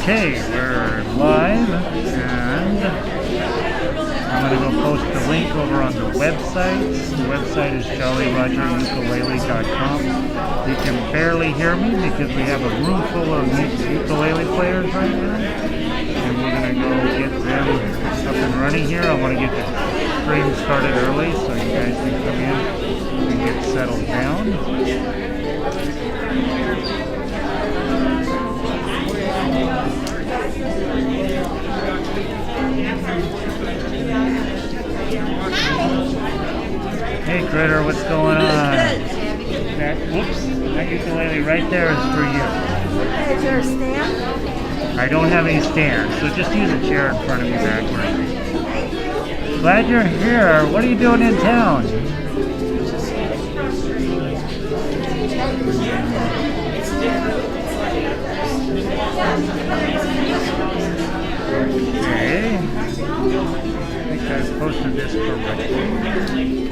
Okay, we're live, and I'm going to go post the link over on the website. The website is jollyrogerukulele.com. You can barely hear me because we have a room full of ukulele players right now, and we're going to go get them up and running here. I want to get the stream started early so you guys can come in and get settled down. Hey Critter, what's going on? That ukulele right there is for you. Is there a stand? I don't have any stand, so just use a chair in front of me backward. Glad you're here. What are you doing in town? Okay. I think I posted this correctly.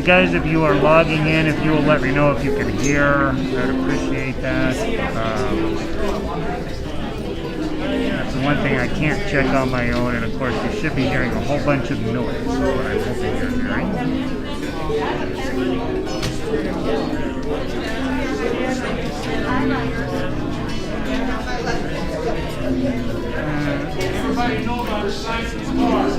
Guys, if you are logging in, if you will let me know if you can hear, I'd appreciate that. That's the one thing I can't check on my own, and of course you should be hearing a whole bunch of noise, is what I'm hoping you're hearing. Everybody know about science and cars.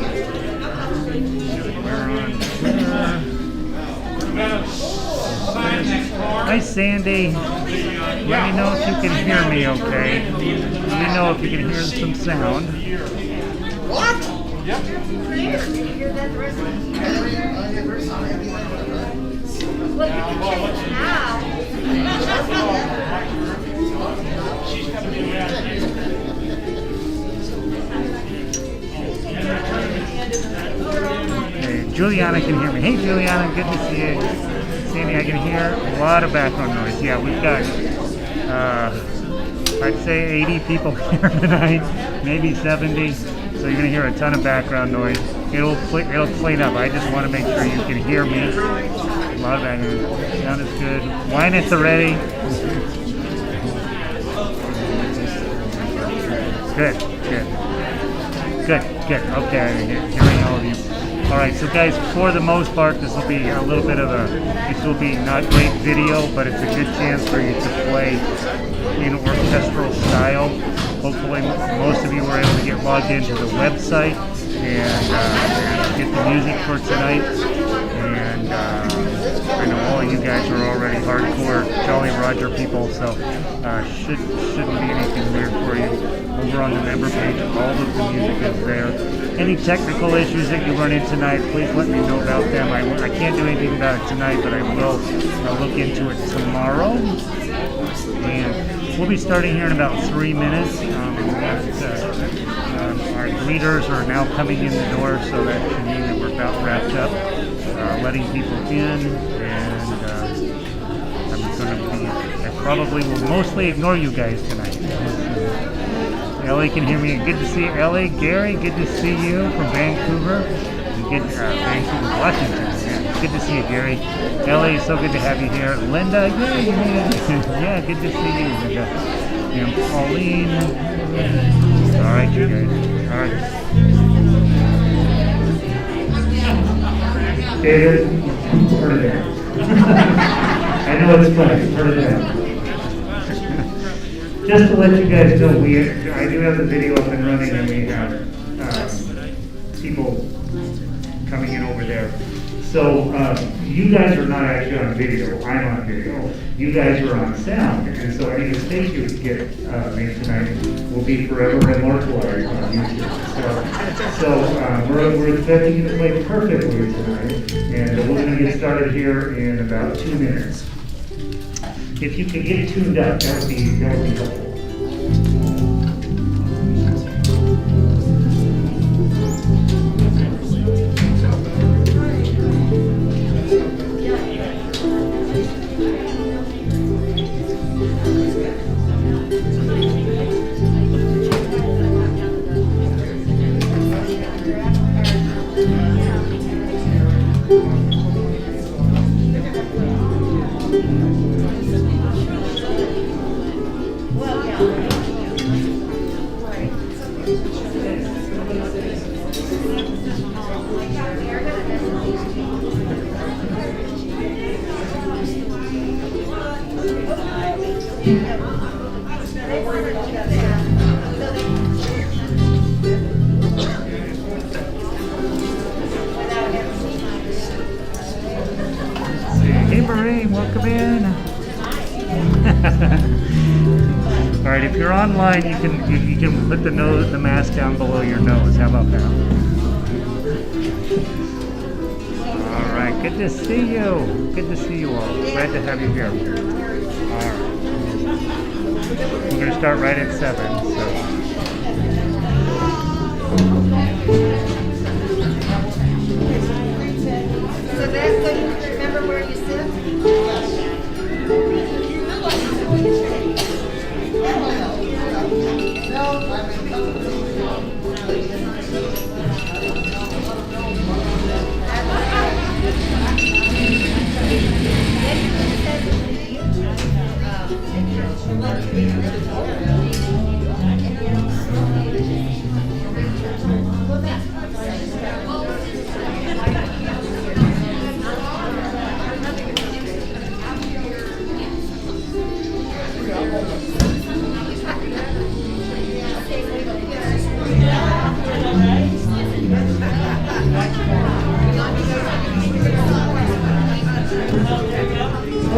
Hi Sandy, let me know if you can hear me okay. Let me know if you can hear some sound. What? Yep. Well, you can check it now. She's coming in now. Hey, Juliana can hear me. Hey Juliana, good to see you. Sandy, I can hear a lot of background noise. Yeah, we've got, I'd say 80 people here tonight, maybe 70. So you're going to hear a ton of background noise. It'll clean up. I just want to make sure you can hear me. A lot of background noise. Sound is good. Wine at the ready. Good, good. Good, good. Okay, I'm hearing all of you. All right, so guys, for the most part, this will be a little bit of this will be not great video, but it's a good chance for you to play in orchestral style. Hopefully, most of you were able to get logged into the website and get the music for tonight. And I know all of you guys are already hardcore Jolly Roger people, so shouldn't be anything weird for you. Over on the member page, all of the music is there. Any technical issues that you run into tonight, please let me know about them. I can't do anything about it tonight, but I will look into it tomorrow. And we'll be starting here in about 3 minutes. Our greeters are now coming in the door, so that should mean that we're about wrapped up, letting people in. And I probably will mostly ignore you guys tonight. Ellie can hear me. Good to see you, Ellie. Gary, good to see you from Vancouver. Vancouver, Washington. Yeah, good to see you, Gary. Ellie, so good to have you here. Linda, yay, yeah, good to see you, Linda. And Pauline. All right, you guys. All right. David, turn it down. I know it's funny. Turn it down. Just to let you guys know, I do have the video up and running, and we have people coming in over there. So you guys are not actually on video. I'm on video. You guys are on sound, and so any mistake you get made tonight will be forever immortalized on YouTube. So we're expecting you to play perfectly tonight, and we're going to get started here in about 2 minutes. if you could get tuned up, that would be helpful. Hey Marie, welcome in. All right, if you're online, you can put the mask down below your nose. How about that? All right, good to see you. Good to see you all. Glad to have you here. All right, we're gonna start right at 7. So that's so you can remember where you sit?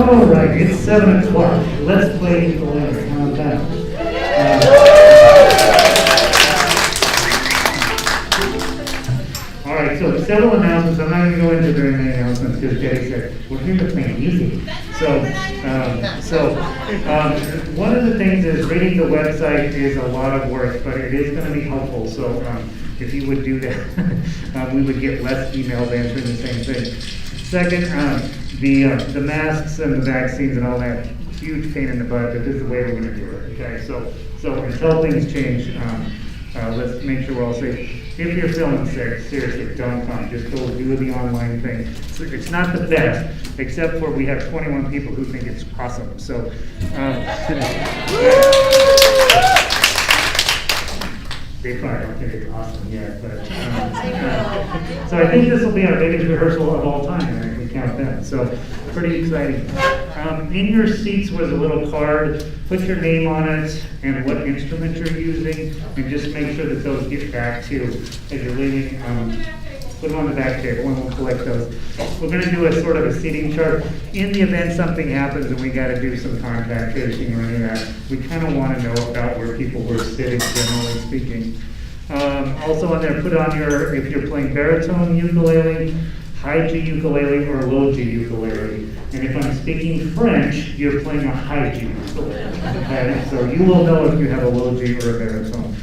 all right, it's 7 o'clock. Let's play ukulele. How's that? All right, so several announcements. I'm not going to go into very many announcements because Jerry said we're here to play music. So one of the things is reading the website is a lot of work, but it is going to be helpful. So if you would do that, we would get less emails answering the same thing. Second, the masks and the vaccines and all that, huge pain in the butt, but this is the way we're going to do it. Okay, so until things change, let's make sure we're all safe. If you're feeling sick, seriously, don't come. Just go do the online thing. It's not the best, except for we have 21 people who think it's awesome. So, they probably don't think it's awesome yet, but so I think this will be our biggest rehearsal of all time, and if we count that. So, pretty exciting. In your seats was a little card. Put your name on it and what instrument you're using, and just make sure that those get back to you as you're leaving. Put them on the back table, and we'll collect those. We're going to do a sort of a seating chart. In the event something happens and we got to do some contact tracing or any of that, we kind of want to know about where people were sitting, generally speaking. Also on there, put on if you're playing baritone ukulele, high G ukulele, or low G ukulele. And if I'm speaking French, you're playing a high G ukulele. Okay? So you will know if you have a low G or a baritone.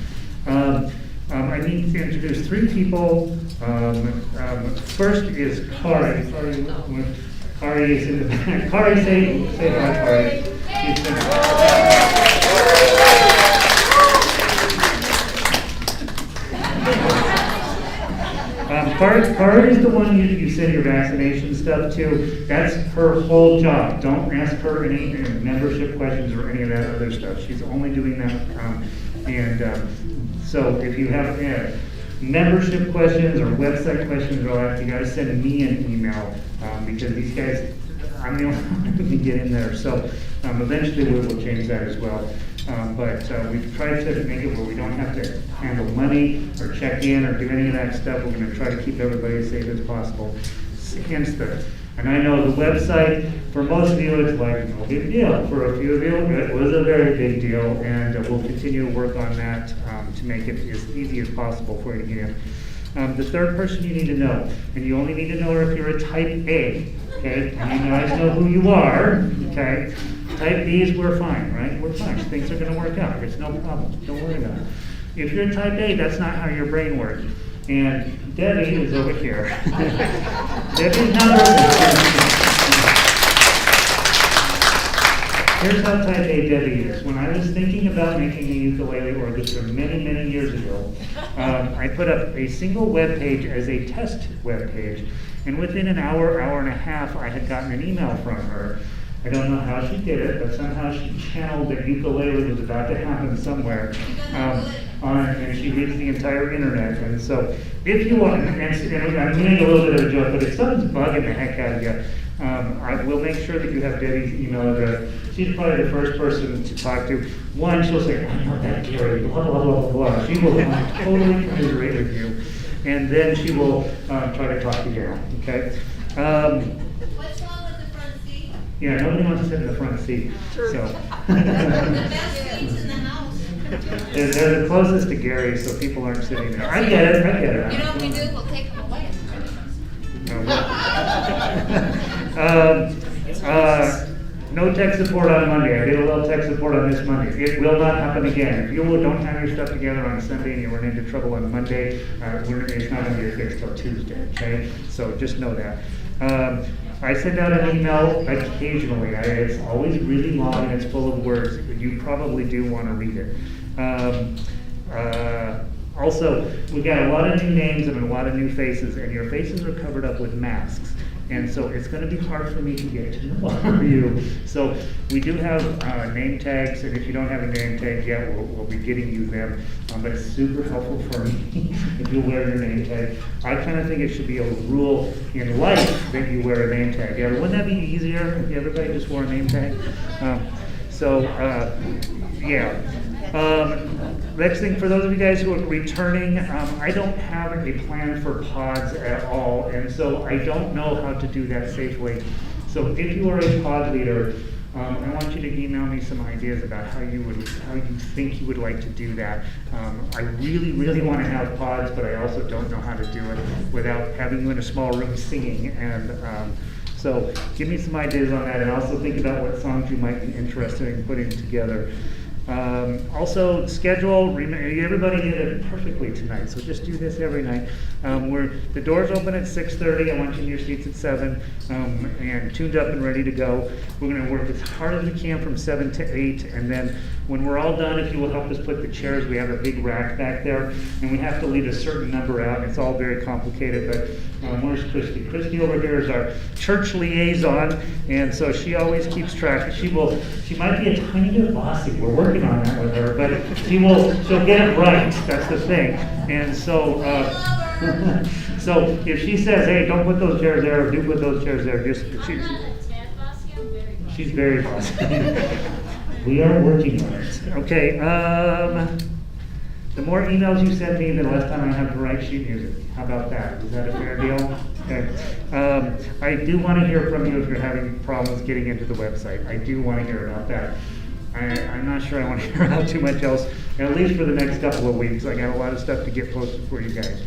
I need to introduce 3 people. First is Kari. Kari is in the back. Kari, say hi, Kari. Kari is the one you send your vaccination stuff to. That's her whole job. Don't ask her any membership questions or any of that other stuff. She's only doing that. So if you have membership questions or website questions or all that, you got to send me an email because these guys, I'm the only one who can get in there. So eventually we will change that as well. But we've tried to make it where we don't have to handle money or check in or do any of that stuff. We're going to try to keep everybody as safe as possible. And I know the website, for most of you, it's like no big deal. For a few of you, it was a very big deal, and we'll continue to work on that to make it as easy as possible for you to get in. The third person you need to know, and you only need to know her if you're a type A, okay? And you guys know who you are, okay? type Bs, we're fine, right? We're fine. Things are gonna work out. It's no problem. Don't worry about it. If you're type A, that's not how your brain works. And Debbie is over here. Debbie's number. Here's how type A Debbie is. When I was thinking about making a ukulele orchestra many, many years ago, I put up a single web page as a test web page, and within an hour, hour and a half, I had gotten an email from her. I don't know how she did it, but somehow she channeled that ukulele was about to happen somewhere, and she reads the entire internet. And so, if you want, and I'm doing a little bit of a joke, but if something's bugging the heck out of you, I will make sure that you have Debbie's email address. She's probably the first person to talk to. One, she'll say, I know that Gary, blah, blah, blah, blah, blah. She will totally commiserate with you. And then she will try to talk you down, okay? What's wrong with the front seat? Yeah, nobody wants to sit in the front seat, so. The best seats in the house. They're the closest to Gary, so people aren't sitting there. I get it. You know what we do? We'll take them away. No tech support on Monday. I did a little tech support on this Monday. It will not happen again. If you don't have your stuff together on Sunday and you run into trouble on Monday, it's not going to be fixed till Tuesday, okay? So just know that. I send out an email occasionally. It's always really long and it's full of words. You probably do want to read it. Also, we've got a lot of new names and a lot of new faces, and your faces are covered up with masks. And so it's going to be hard for me to get to know you. So we do have name tags, and if you don't have a name tag yet, we'll be getting you them. But it's super helpful for me if you wear your name tag. I kind of think it should be a rule in life that you wear a name tag. Yeah, wouldn't that be easier if everybody just wore a name tag? Yeah. Next thing, for those of you guys who are returning, I don't have a plan for pods at all, and so I don't know how to do that safely. So if you are a pod leader, I want you to email me some ideas about how you think you would like to do that. I really, really want to have pods, but I also don't know how to do it without having you in a small room singing. And so give me some ideas on that, and also think about what songs you might be interested in putting together. Also, schedule, everybody did it perfectly tonight, so just do this every night. The doors open at 6:30, I want you in your seats at 7, and tuned up and ready to go. We're going to work as hard as we can from 7 to 8, and then when we're all done, if you will help us put the chairs, we have a big rack back there, and we have to leave a certain number out. It's all very complicated, but where's Christy? Christy over here is our church liaison, and so she always keeps track. She might be a tiny bit bossy. We're working on that with her, but she'll get it right. That's the thing. And so, so if she says, "Hey, don't put those chairs there," or "Do put those chairs there," she's very bossy. We are working on it. Okay. The more emails you send me, the less time I have to write sheet music. How about that? Is that a fair deal? Okay. I do want to hear from you if you're having problems getting into the website. I do want to hear about that. I'm not sure I want to hear about too much else, at least for the next couple of weeks. I got a lot of stuff to get posted for you guys.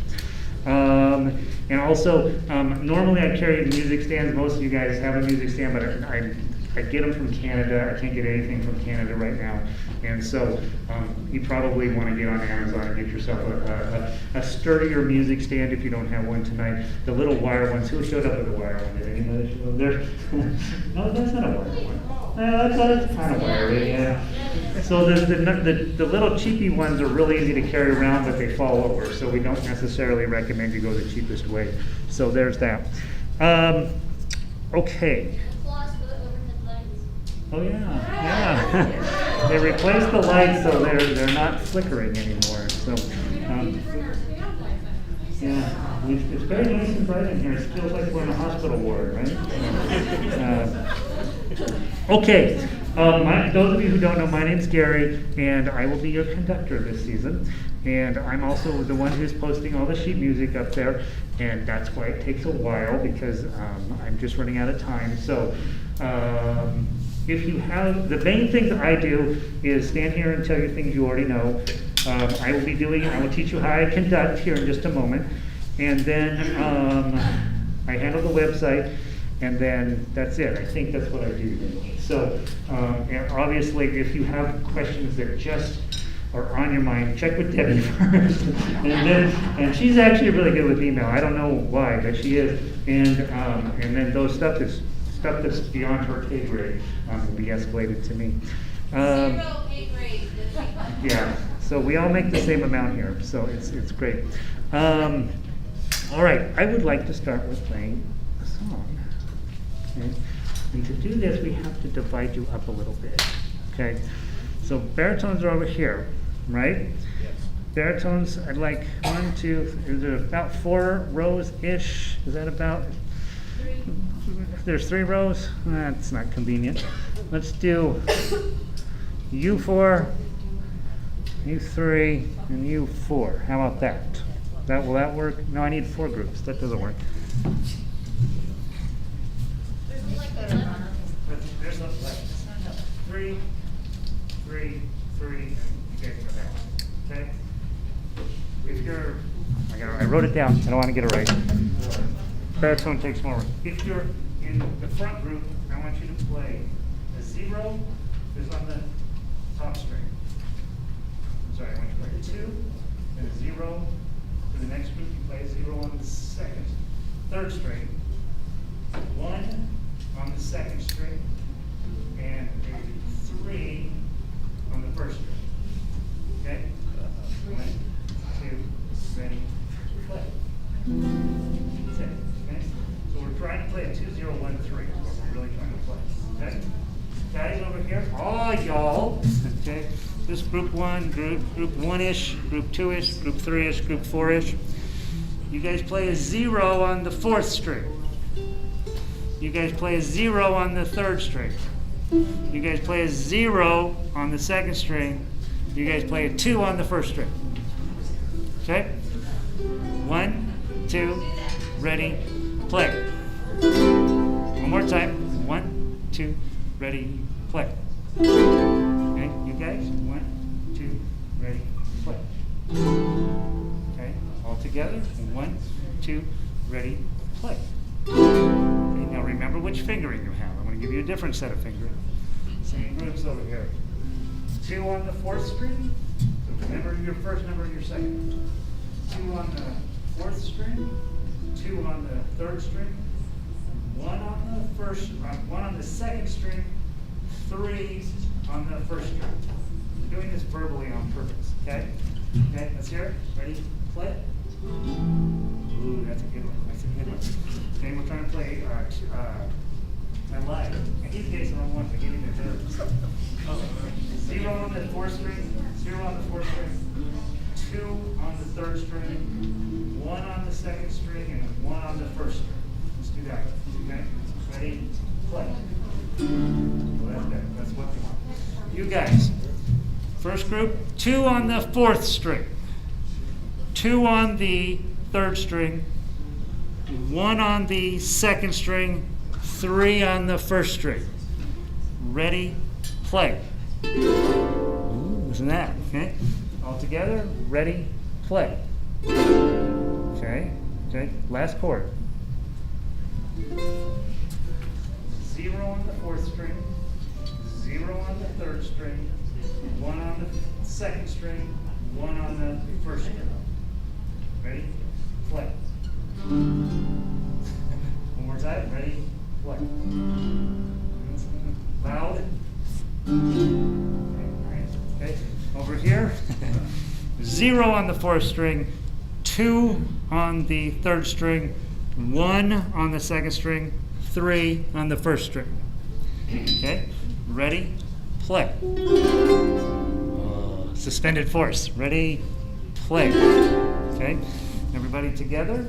And also, normally I carry music stands. Most of you guys have a music stand, but I get them from Canada. I can't get anything from Canada right now. And so you probably want to get on Amazon and get yourself a sturdier music stand if you don't have one tonight. The little wire ones. Who showed up with a wire one? Did anybody show up there? No, that's not a wire one. That's kind of wiry, yeah. So the little cheapy ones are really easy to carry around, but they fall over. So we don't necessarily recommend you go the cheapest way. So there's that. Okay. Oh yeah. They replaced the lights, so they're not flickering anymore. So yeah, it's very nice and bright in here. It feels like we're in a hospital ward, right? Okay. Those of you who don't know, my name's Gary, and I will be your conductor this season. And I'm also the one who's posting all the sheet music up there, and that's why it takes a while, because I'm just running out of time. So. If you have, the main things I do is stand here and tell you things you already know. I will teach you how I conduct here in just a moment. And then I handle the website. and then that's it. I think that's what I do. So, and obviously, if you have questions that just are on your mind, check with Debbie first. and she's actually really good with email. I don't know why, but she is. And then those stuff that's beyond her pay grade will be escalated to me. 0 pay grade. Yeah, so we all make the same amount here, so it's great. All right, I would like to start with playing a song. Okay? And to do this, we have to divide you up a little bit. Okay, so baritones are over here, right? Yes. Baritones, I'd like 1, 2, is there about 4 rows-ish? Is that about? There's 3 rows? That's not convenient. Let's do U4, U3, and U4. How about that? Will that work? No, I need 4 groups. That doesn't work. There's like 3, 3, 3, and you guys go that. Okay? If you're, I wrote it down. I don't want to get it right. Baritone takes more. If you're in the front group, I want you to play a 0 is on the top string. I'm sorry, I want you to play a 2 and a 0. For the next group, you play a 0 on the third string, 1 on the second string, and a 3 on the first string. Okay? 1, 2, ready, play. That's it. Okay? So we're trying to play a 2, 0, 1, 3. That's what we're really trying to play. Okay? Guys over here, all y'all. Okay? This group 1, group 1-ish, group 2-ish, group 3-ish, group 4-ish. You guys play a 0 on the 4th string. You guys play a 0 on the 3rd string. You guys play a 0 on the 2nd string. You guys play a 2 on the 1st string. Okay? 1, 2, ready, play. One more time. 1, 2, ready, play. Okay, you guys, 1, 2, ready, play. Okay, all together, 1, 2, ready, play. Okay, now remember which fingering you have. I'm going to give you a different set of fingering. Same groups over here. 2 on the 4th string. So remember your first number and your second. 2 on the 4th string. 2 on the 3rd string. 1 on the 1 on the 2nd string. 3 on the 1st string. We're doing this verbally on purpose, okay? Okay, let's hear it. Ready? Play it. Ooh, that's a good one. That's a good one. Okay, we're trying to play I lied. In his case, the wrong one. I gave you the third. 0 on the 4th string, 0 on the 4th string, 2 on the 3rd string, 1 on the 2nd string, and 1 on the 1st string. Let's do that. Okay? Ready? Play. Well, that's good. That's what we want. You guys, first group, 2 on the 4th string, 2 on the 3rd string, 1 on the 2nd string, 3 on the 1st string. Ready, play. Ooh, isn't that, okay? All together, ready, play. Okay, okay, last chord. 0 on the 4th string, 0 on the 3rd string, 1 on the 2nd string, 1 on the 1st string. Ready? Play. One more time. Ready? Play. Loud. Okay. Over here. 0 on the 4th string, 2 on the 3rd string, 1 on the 2nd string, 3 on the 1st string. Okay? Ready? Play. Suspended force. Ready? Play. Okay? Everybody together?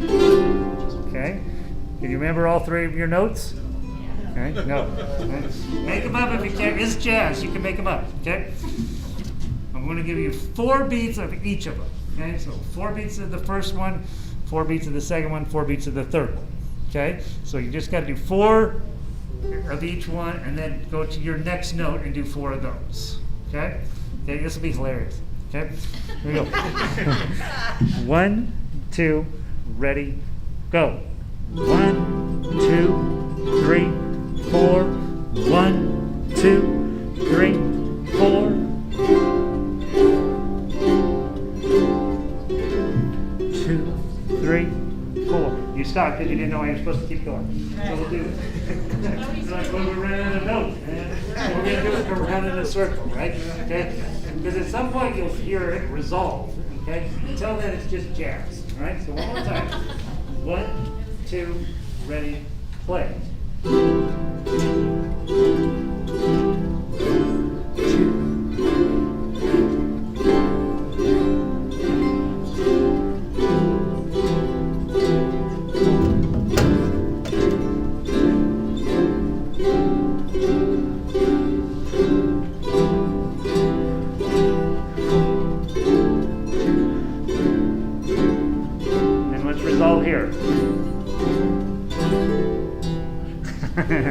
Okay? Can you remember all 3 of your notes? Okay? No. Okay. Make them up if you can. It's jazz. You can make them up. Okay? I'm going to give you 4 beats of each of them. Okay? So 4 beats of the first one, 4 beats of the second one, 4 beats of the third one. Okay? So you just got to do 4 of each one and then go to your next note and do 4 of those. Okay? Okay, this will be hilarious. Okay? Here we go. 1, 2, ready, go. 1, 2, 3, 4. 1, 2, 3, 4. 2, 3, 4. You stopped because you didn't know I was supposed to keep going. So we'll do it. It's like when we ran out of notes, man. So we're going to do it around in a circle, right? Okay? Because at some point you'll hear it resolve. Okay? Until then it's just jazz. All right? So one more time. 1, 2, ready, play.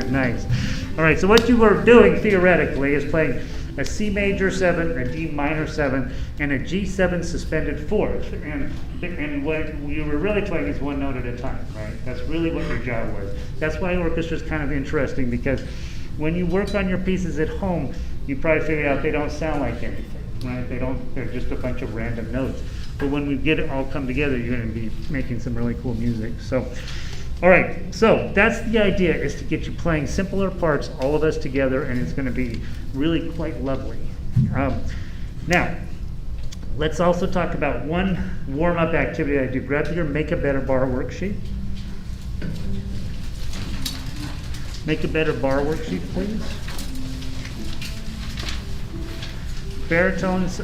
Nice. All right, so what you were doing theoretically is playing a C major 7, a D minor 7, and a G7 suspended fourth. And what you were really playing is one note at a time, right? That's really what your job was. That's why orchestra is kind of interesting, because when you work on your pieces at home, you probably figure out they don't sound like anything, right? They're just a bunch of random notes. But when we get it all come together, you're going to be making some really cool music. So. All right, so that's the idea, is to get you playing simpler parts, all of us together, and it's going to be really quite lovely. Now, let's also talk about one warm-up activity I do. Grab your Make a Better Bar worksheet. Make a Better Bar worksheet, please. Baritones.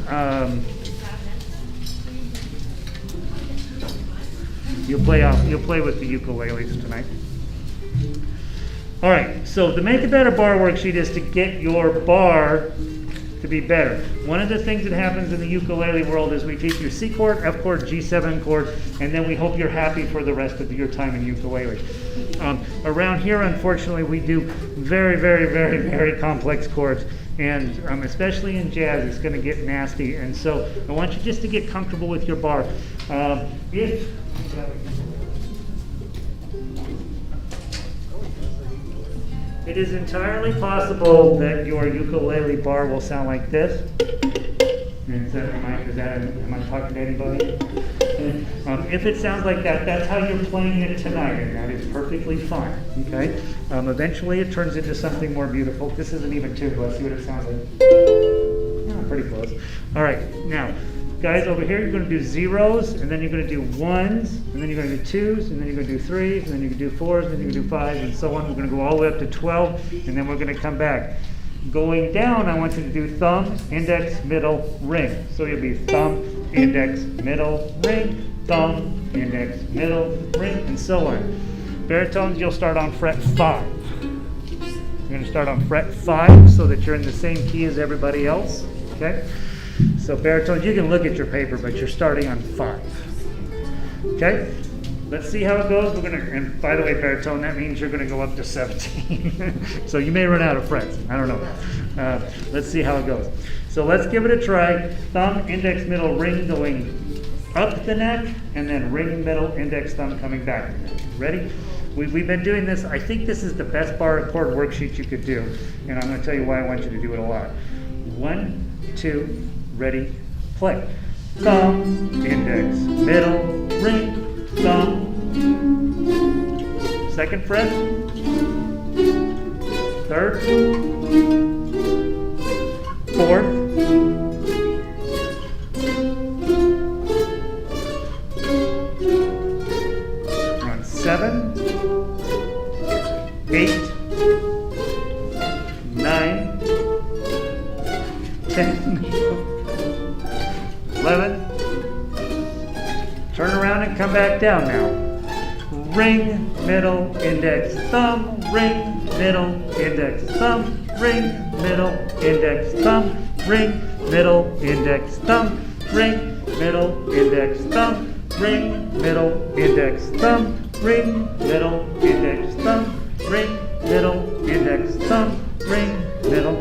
You'll play with the ukuleles tonight. All right, so the Make a Better Bar worksheet is to get your bar to be better. One of the things that happens in the ukulele world is we teach you C chord, F chord, G7 chord, and then we hope you're happy for the rest of your time in ukulele. Around here, unfortunately, we do very, very, very, very complex chords, and especially in jazz, it's going to get nasty. And so I want you just to get comfortable with your bar. It is entirely possible that your ukulele bar will sound like this. Am I talking to anybody? If it sounds like that, that's how you're playing it tonight, and that is perfectly fine. Okay. Eventually, it turns into something more beautiful. This isn't even tuned. Let's see what it sounds like. Oh, pretty close. All right. Now, guys, over here, you're going to do zeros, and then you're going to do ones, and then you're going to do twos, and then you're going to do threes, and then you're going to do fours, and then you're going to do fives, and so on. We're going to go all the way up to 12, and then we're going to come back. Going down, I want you to do thumb, index, middle, ring. So you'll be thumb, index, middle, ring, thumb, index, middle, ring, and so on. Baritones, you'll start on fret 5. You're going to start on fret 5 so that you're in the same key as everybody else. Okay? So baritones, you can look at your paper, but you're starting on 5. Okay? Let's see how it goes. We're gonna, and by the way, baritone, that means you're gonna go up to 17. So you may run out of frets. I don't know. Let's see how it goes. So let's give it a try. Thumb, index, middle, ring going up the neck, and then ring, middle, index, thumb coming back. Ready? We've been doing this. I think this is the best bar chord worksheet you could do, and I'm going to tell you why I want you to do it a lot. 1, 2, ready, play. Thumb, index, middle, ring, thumb. Second fret. Third. Fourth. We're on 7, 8, 9, 10, 11. Turn around and come back down now. Ring, middle, index, thumb, ring, middle, index, thumb, ring, middle, index, thumb, ring, middle, index, thumb, ring, middle, index, thumb, ring, middle, index, thumb, ring, middle, index, thumb, ring, middle, index, thumb, ring, middle.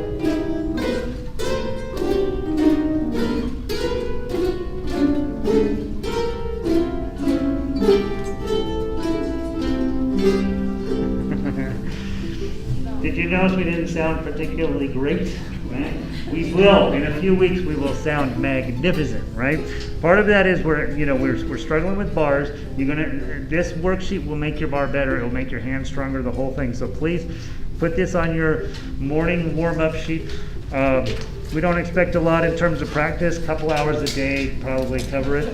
you notice we didn't sound particularly great, right? We will, in a few weeks, we will sound magnificent, right? Part of that is we're struggling with bars. This worksheet will make your bar better. It'll make your hand stronger, the whole thing. So please put this on your morning warm-up sheet. We don't expect a lot in terms of practice. A couple hours a day probably cover it.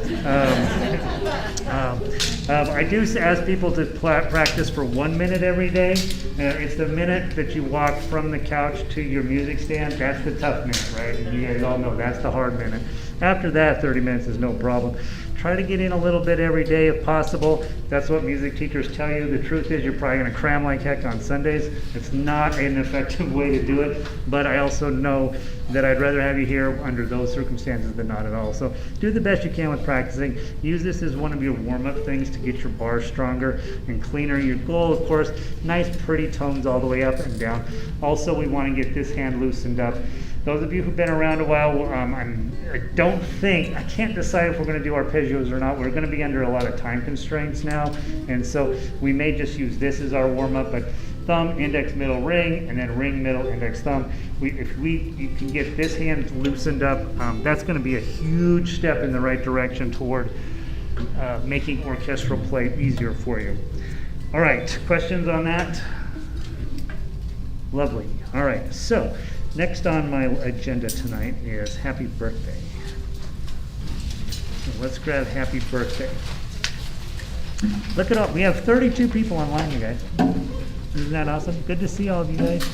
I do ask people to practice for 1 minute every day. It's the minute that you walk from the couch to your music stand. That's the tough minute, right? You guys all know that's the hard minute. After that, 30 minutes is no problem. Try to get in a little bit every day if possible. That's what music teachers tell you. The truth is you're probably going to cram like heck on Sundays. It's not an effective way to do it, but I also know that I'd rather have you here under those circumstances than not at all. So do the best you can with practicing. Use this as one of your warm-up things to get your bars stronger and cleaner. Your goal, of course, nice pretty tones all the way up and down. Also, we want to get this hand loosened up. Those of you who've been around a while, I can't decide if we're going to do arpeggios or not. We're going to be under a lot of time constraints now, and so we may just use this as our warm-up, but thumb, index, middle, ring, and then ring, middle, index, thumb. If you can get this hand loosened up, that's going to be a huge step in the right direction toward making orchestral play easier for you. All right, questions on that? Lovely. All right, so next on my agenda tonight is happy birthday. So let's grab happy birthday. Look at all, we have 32 people online, you guys. Isn't that awesome? Good to see all of you guys.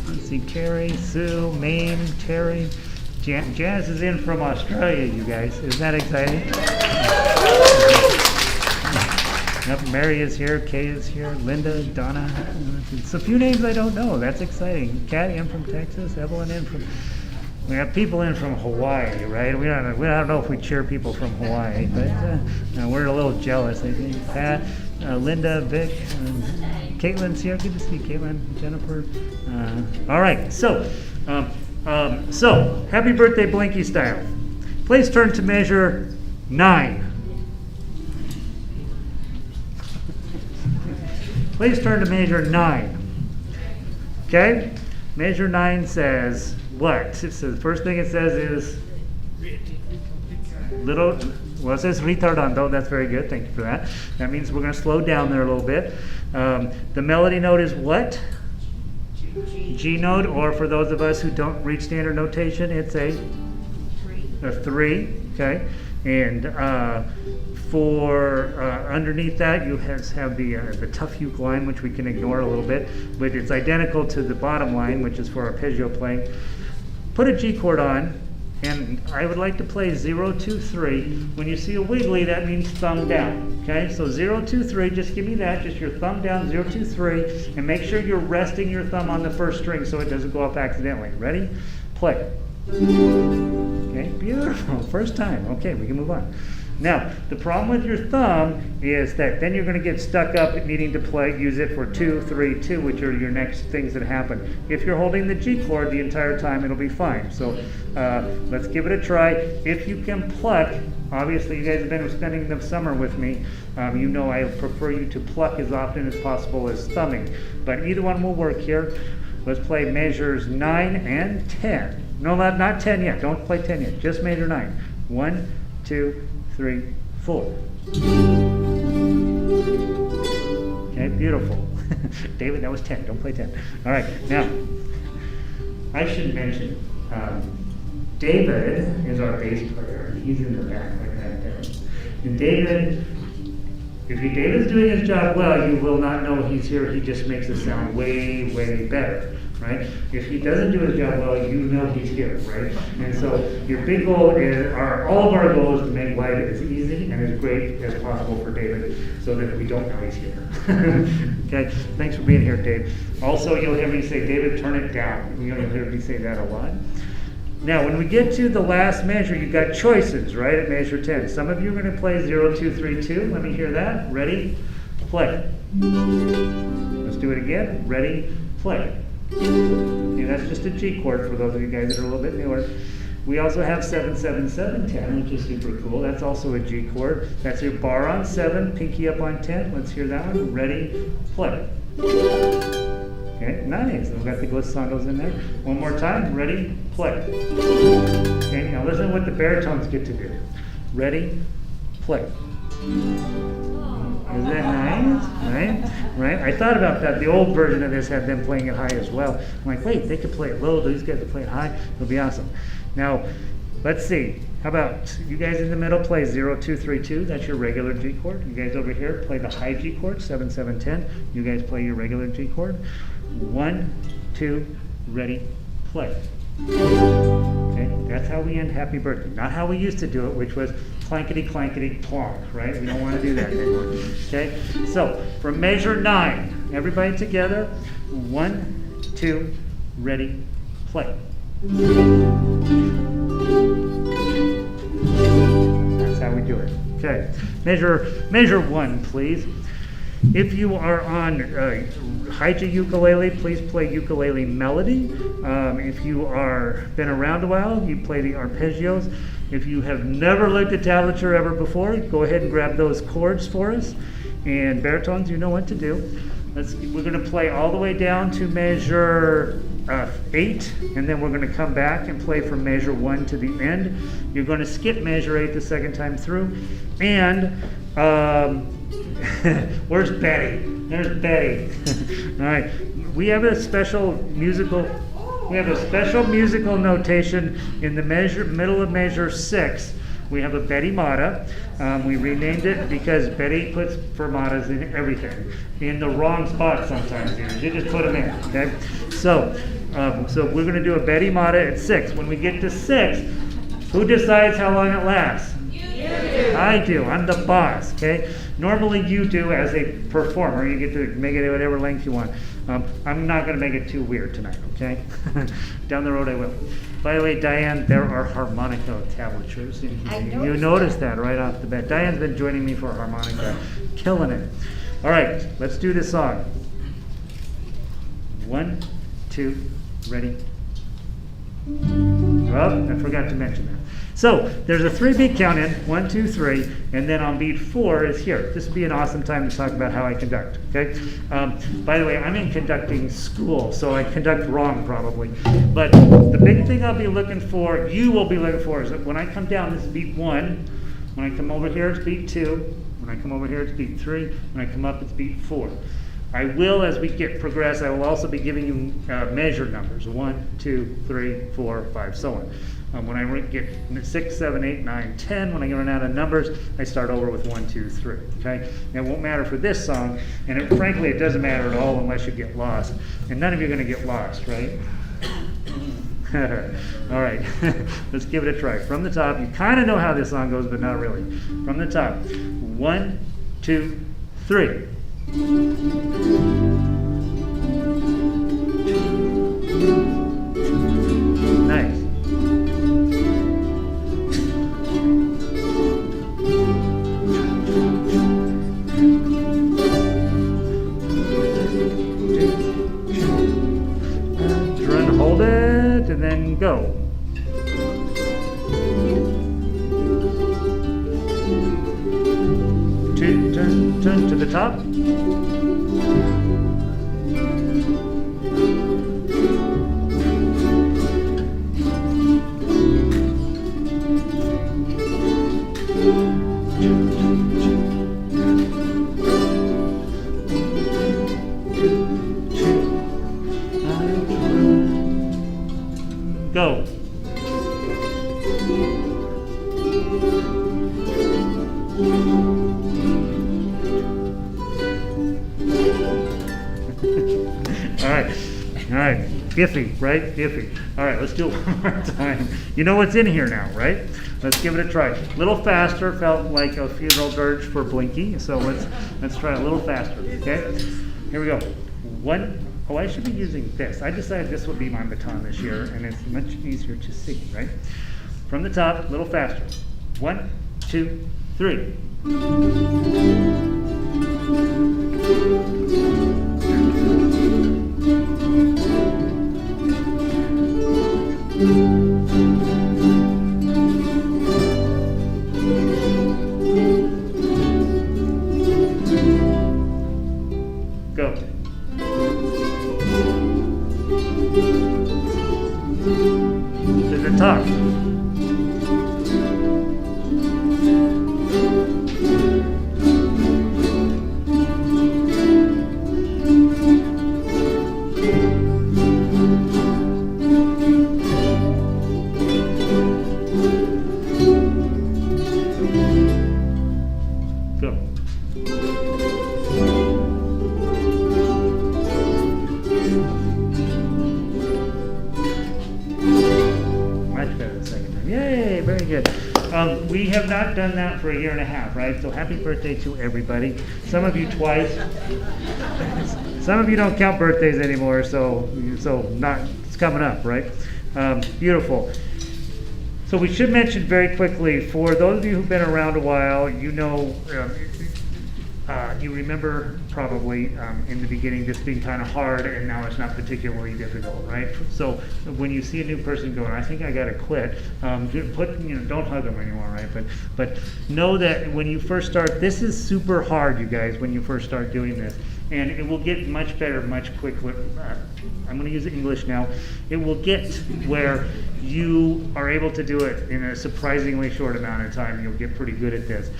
Let's see, Carrie, Sue, Maine, Terry. Jazz is in from Australia, you guys. Isn't that exciting? Yep, Mary is here, Kay is here, Linda, Donna. It's a few names I don't know. That's exciting. Kat in from Texas, Evelyn in from. We have people in from Hawaii, right? We don't know if we cheer people from Hawaii, but we're a little jealous, I think. Pat, Linda, Vic, Caitlin's here. Good to see Caitlin, Jennifer. All right, so happy birthday, Blinky style. Please turn to measure 9. Please turn to measure 9. Okay? Measure 9 says what? It says, first thing it says is little, well, it says retardando. That's very good. Thank you for that. That means we're going to slow down there a little bit. The melody note is what? G note, or for those of us who don't read standard notation, it's a 3. Okay? And for underneath that, you have the tough uke line, which we can ignore a little bit, but it's identical to the bottom line, which is for arpeggio playing. Put a G chord on, and I would like to play 0, 2, 3. When you see a wiggly, that means thumb down. Okay, so 0, 2, 3, just give me that, just your thumb down, 0, 2, 3, and make sure you're resting your thumb on the first string so it doesn't go up accidentally. Ready? Play. Okay, beautiful. First time. Okay, we can move on. Now, the problem with your thumb is that then you're going to get stuck up needing to use it for 2, 3, 2, which are your next things that happen. If you're holding the G chord the entire time, it'll be fine. So let's give it a try. If you can pluck, obviously you guys have been spending the summer with me. You know I prefer you to pluck as often as possible as thumbing. But either one will work here. Let's play measures 9 and 10. No, not 10 yet. Don't play 10 yet. Just measure 9. 1, 2, 3, 4. Okay, beautiful. David, that was 10. Don't play 10. All right, now, I should mention, David is our bass player. He's in the back like that there. And David, if David's doing his job well, you will not know he's here. He just makes it sound way, way better. Right? If he doesn't do his job well, you know he's here, right? And so your big goal is, all of our goal is to make life as easy and as great as possible for David so that we don't know he's here. Okay, thanks for being here, Dave. Also, you'll hear me say, David, turn it down. You'll hear me say that a lot. Now, when we get to the last measure, you've got choices, right, at measure 10. Some of you are going to play 0, 2, 3, 2. Let me hear that. Ready? Play. Let's do it again. Ready? Play. Okay, that's just a G chord for those of you guys that are a little bit newer. We also have 7, 7, 7, 10, which is super cool. That's also a G chord. That's your bar on 7, pinky up on 10. Let's hear that one. Ready? Play. Okay, nice. We've got the glissandos in there. One more time. Ready? Play. Okay, now listen to what the baritones get to do. Ready? Play. Is that nice? Right? Right? I thought about that. The old version of this had them playing it high as well. I'm like, wait, they could play it low. These guys could play it high. It'll be awesome. Now, let's see. How about you guys in the middle play 0, 2, 3, 2. That's your regular G chord. You guys over here play the high G chord, 7, 7, 10. You guys play your regular G chord. 1, 2, ready, play. Okay, that's how we end Happy Birthday. Not how we used to do it, which was clankety clankety clonk, right? We don't want to do that anymore. Okay, so from measure 9, everybody together. 1, 2, ready, play. That's how we do it. Okay, measure 1, please. If you are on high G ukulele, please play ukulele melody. If you are been around a while, you play the arpeggios. If you have never looked at tablature ever before, go ahead and grab those chords for us. And baritones, you know what to do. We're going to play all the way down to measure 8, and then we're going to come back and play from measure 1 to the end. You're going to skip measure 8 the second time through. And where's Betty? There's Betty. All right. We have a special musical notation in the middle of measure 6. We have a Betty Mata. We renamed it because Betty puts fermatas in everything, in the wrong spot sometimes. You just put them in. Okay. So we're going to do a Betty Mata at 6. When we get to 6, who decides how long it lasts? I do. I'm the boss, okay? Normally you do as a performer. You get to make it whatever length you want. I'm not going to make it too weird tonight, okay? Down the road I will. By the way, Diane, there are harmonica tablatures in here. You noticed that right off the bat. Diane's been joining me for harmonica. Killing it. All right, let's do this song. 1, 2, ready. Oh, I forgot to mention that. So there's a 3-beat count in, 1, 2, 3, and then on beat 4 is here. This would be an awesome time to talk about how I conduct, okay? By the way, I'm in conducting school, so I conduct wrong probably. But the big thing I'll be looking for, you will be looking for, is that when I come down, this is beat 1. When I come over here, it's beat 2. When I come over here, it's beat 3. When I come up, it's beat 4. I will, as we progress, I will also be giving you measure numbers, 1, 2, 3, 4, 5, so on. When I get 6, 7, 8, 9, 10, when I run out of numbers, I start over with 1, 2, 3, okay? It won't matter for this song, and frankly, it doesn't matter at all unless you get lost. And none of you are going to get lost, right? All right, let's give it a try. From the top, you kind of know how this song goes, but not really. From the top, 1, 2, 3. Nice. Run, hold it, and then go. Turn to the top. Go. All right, iffy, right? Iffy. All right, let's do it one more time. You know what's in here now, right? Let's give it a try. A little faster, felt like a funeral dirge for Blinky, so let's try a little faster, okay? Here we go. 1, oh, I should be using this. I decided this would be my baton this year, and it's much easier to sing, right? From the top, a little faster. 1, 2, 3. Go. to the top. Go. Much better the second time. Yay, very good. We have not done that for a year and a half, right? So happy birthday to everybody. Some of you twice. Some of you don't count birthdays anymore, so not, it's coming up, right? Beautiful. So we should mention very quickly, for those of you who've been around a while, you know, you remember probably in the beginning this being kind of hard, and now it's not particularly difficult, right? So when you see a new person going, I think I got to quit, don't hug them anymore, right? But know that when you first start, this is super hard, you guys, when you first start doing this. And it will get much better, much quicker. I'm going to use English now. It will get where you are able to do it in a surprisingly short amount of time. You'll get pretty good at this.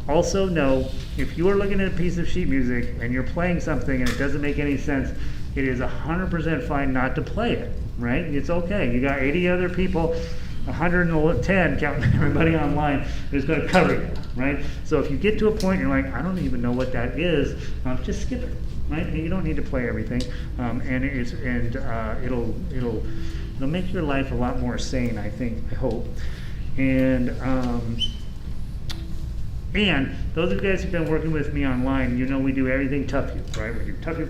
Also know, if you are looking at a piece of sheet music and you're playing something and it doesn't make any sense, it is 100% fine not to play it, right? It's okay. You got 80 other people, 110, counting everybody online, is going to cover you, right? So if you get to a point you're like, I don't even know what that is, just skip it, right? And you don't need to play everything, it'll make your life a lot more sane, I think, I hope. And those of you guys who've been working with me online, you know we do everything tough you, right? We do tough you,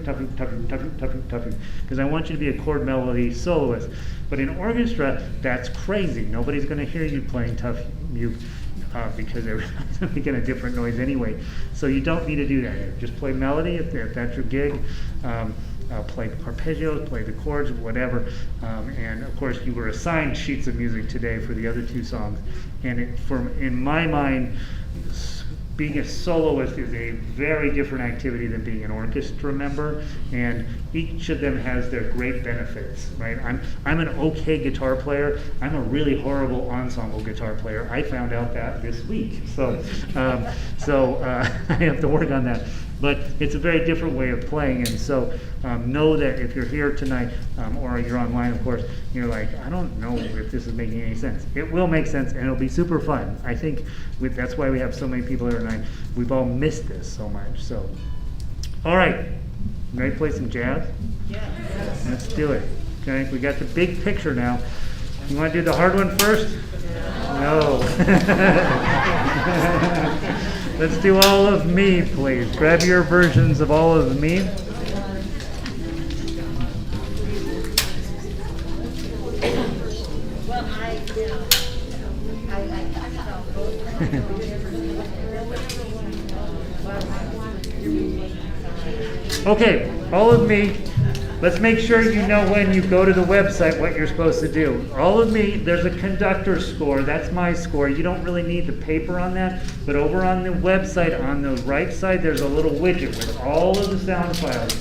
because I want you to be a chord melody soloist. But in orchestra, that's crazy. Nobody's going to hear you playing tough you because everybody's making a different noise anyway. So you don't need to do that. Just play melody if that's your gig. Play arpeggios, play the chords, whatever. And of course, you were assigned sheets of music today for the other two songs. And in my mind, being a soloist is a very different activity than being an orchestra member, and each of them has their great benefits, right? I'm an okay guitar player. I'm a really horrible ensemble guitar player. I found out that this week, so I have to work on that. But it's a very different way of playing, and so know that if you're here tonight, or you're online, of course, you're like, I don't know if this is making any sense. It will make sense, and it'll be super fun. I think that's why we have so many people here tonight. We've all missed this so much. So, all right, ready to play some jazz? Yes. Let's do it. Okay, we got the big picture now. You want to do the hard one first? No. Let's do All of Me, please. Grab your versions of All of Me. Well, Okay, All of Me. Let's make sure you know when you go to the website what you're supposed to do. All of Me, there's a conductor score. That's my score. You don't really need the paper on that, but over on the website, on the right side, there's a little widget with all of the sound files.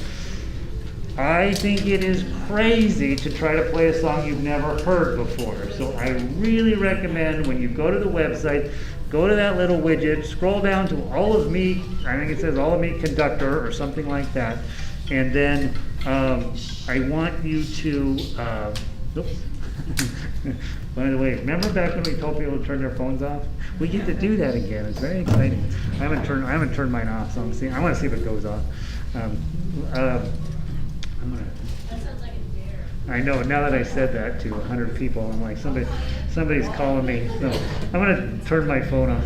I think it is crazy to try to play a song you've never heard before. So I really recommend when you go to the website, go to that little widget, scroll down to All of Me, I think it says All of Me Conductor or something like that, and then I want you to, oops. By the way, remember back when we told people to turn their phones off? We get to do that again. It's very exciting. I haven't turned mine off, so I want to see if it goes off. I'm gonna. that sounds like a dare. I know. Now that I said that to 100 people, I'm like, somebody's calling me. So I'm gonna turn my phone off.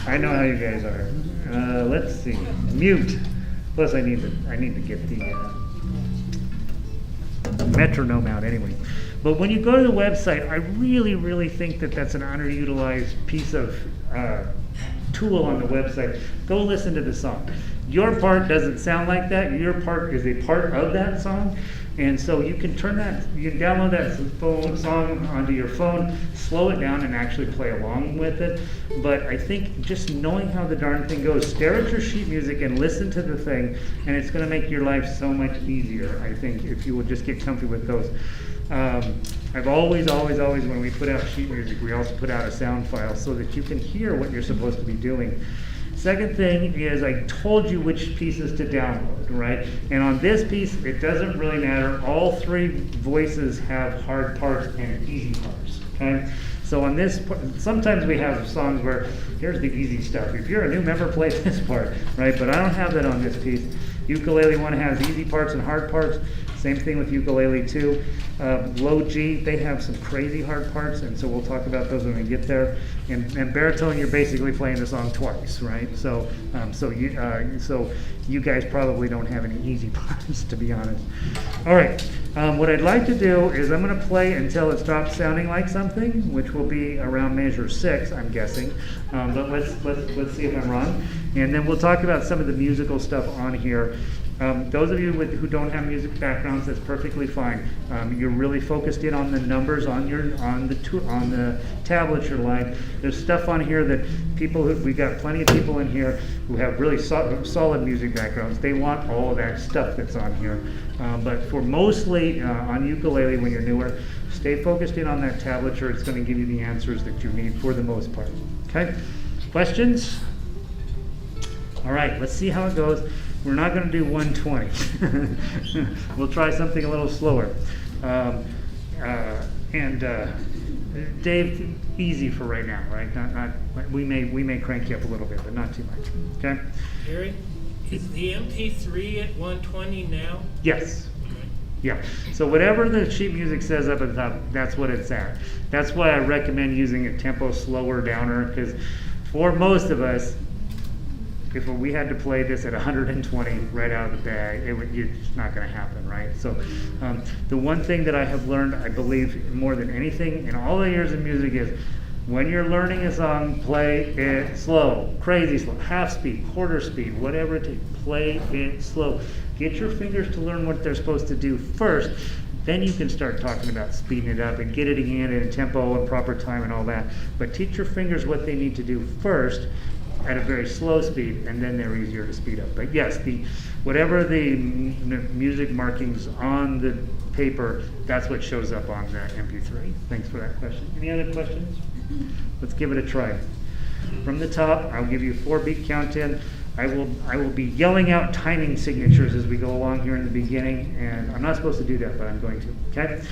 I know how you guys are. Let's see. Mute. Plus, I need to get the metronome out anyway. But when you go to the website, I really, really think that that's an underutilized piece of tool on the website. Go listen to the song. Your part doesn't sound like that. Your part is a part of that song. And so you can download that song onto your phone, slow it down, and actually play along with it. But I think just knowing how the darn thing goes, stare at your sheet music and listen to the thing, and it's going to make your life so much easier, I think, if you will just get comfy with those. I've always, when we put out sheet music, we also put out a sound file so that you can hear what you're supposed to be doing. Second thing is I told you which pieces to download, right? And on this piece, it doesn't really matter. All three voices have hard parts and easy parts, okay? So on this, sometimes we have songs where here's the easy stuff. If you're a new member, play this part, right? But I don't have that on this piece. Ukulele 1 has easy parts and hard parts. Same thing with ukulele 2. Low G, they have some crazy hard parts, and so we'll talk about those when we get there. And baritone, you're basically playing the song twice, right? So you guys probably don't have any easy parts, to be honest. All right, what I'd like to do is I'm going to play until it stops sounding like something, which will be around measure 6, I'm guessing. But let's see if I'm wrong, and then we'll talk about some of the musical stuff on here. Those of you who don't have music backgrounds, that's perfectly fine. You're really focused in on the numbers on the tablature line. There's stuff on here that we got plenty of people in here who have really solid music backgrounds. They want all of that stuff that's on here. But for mostly on ukulele, when you're newer, stay focused in on that tablature. It's going to give you the answers that you need for the most part. Okay? Questions? All right, let's see how it goes. We're not going to do 120. We'll try something a little slower. Dave, easy for right now, right? Not we may crank you up a little bit, but not too much. Okay? Gary, is the MP3 at 120 now? Yes. Yeah. So whatever the sheet music says up at the top, that's what it's at. That's why I recommend using a tempo slower downer, because for most of us, if we had to play this at 120 right out of the bag, it's not going to happen, right? So the one thing that I have learned, I believe, more than anything in all the years of music is when you're learning a song, play it slow, crazy slow, half speed, quarter speed, whatever it takes, play it slow. Get your fingers to learn what they're supposed to do first. Then you can start talking about speeding it up and get it again in tempo and proper time and all that. But teach your fingers what they need to do first at a very slow speed, and then they're easier to speed up. But yes, whatever the music markings on the paper, that's what shows up on the MP3. Thanks for that question. Any other questions? Let's give it a try. From the top, I'll give you a 4-beat count in. I will be yelling out timing signatures as we go along here in the beginning, and I'm not supposed to do that, but I'm going to. Okay?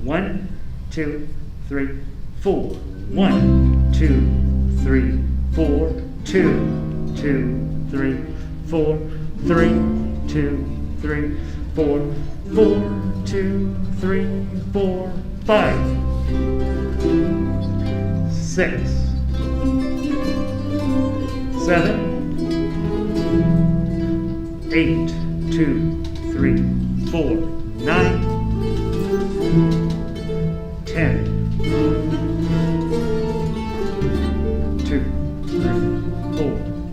1, 2, 3, 4. 1, 2, 3, 4. 2, 2, 3, 4, 3, 2, 3, 4, 4, 2, 3, 4, 5, 6, 7, 8, 2, 3, 4, 9, 10,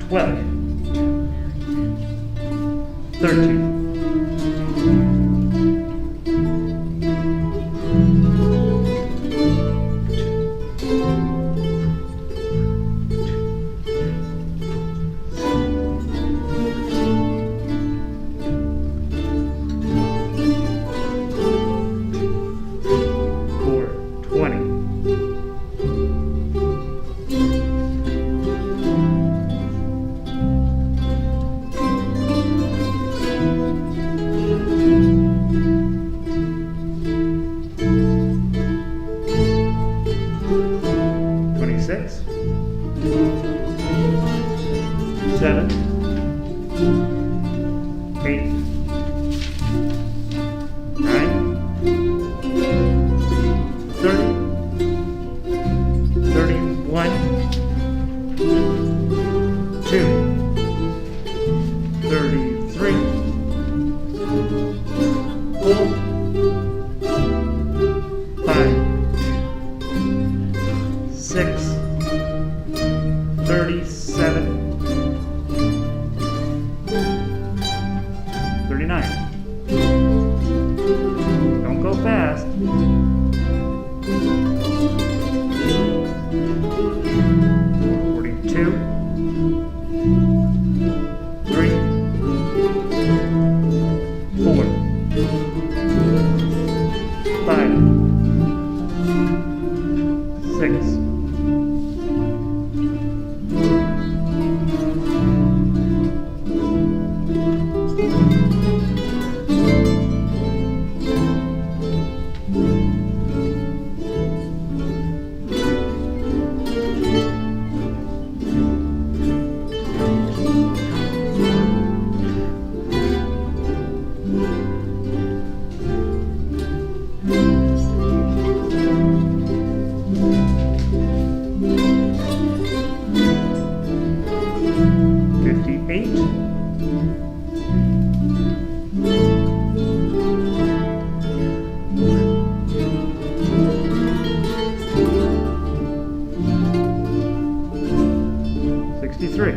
12, 13, 5, 5, 6, 58, 63,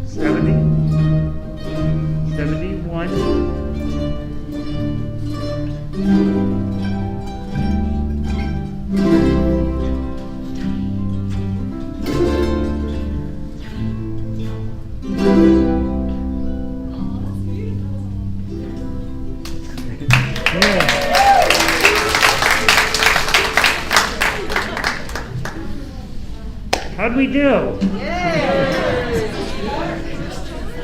70, 71, 'How'd we do?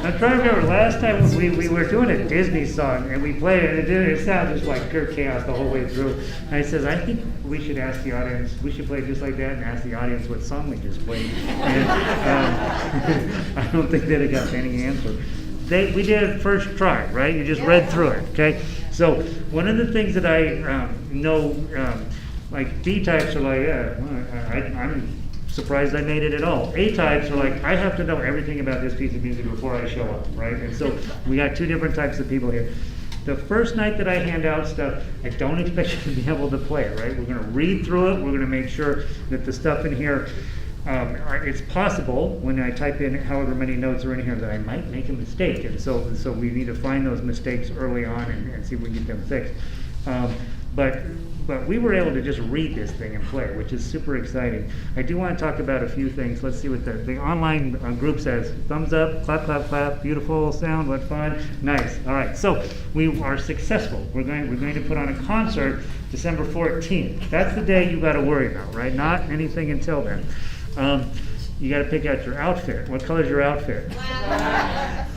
I'm trying to remember last time we were doing a Disney song and we played it and it sounded just like pure chaos the whole way through. And I says, I think we should ask the audience, we should play just like that and ask the audience what song we just played. And I don't think they'd have got any answer. We did it first try, right? You just read through it, okay? So one of the things that I know, like B types are like, I'm surprised I made it at all. A types are like, I have to know everything about this piece of music before I show up, right? And so we got two different types of people here. The first night that I hand out stuff, I don't expect you to be able to play it, right? We're going to read through it. We're going to make sure that the stuff in here, it's possible when I type in however many notes are in here that I might make a mistake. And so we need to find those mistakes early on and see if we can get them fixed. But we were able to just read this thing and play, which is super exciting. I do want to talk about a few things. Let's see what the online group says. Thumbs up, clap, clap, clap. Beautiful sound, what fun. Nice. All right, so we are successful. We're going to put on a concert December 14th. That's the day you got to worry about, right? Not anything until then. You got to pick out your outfit. What color is your outfit? Black.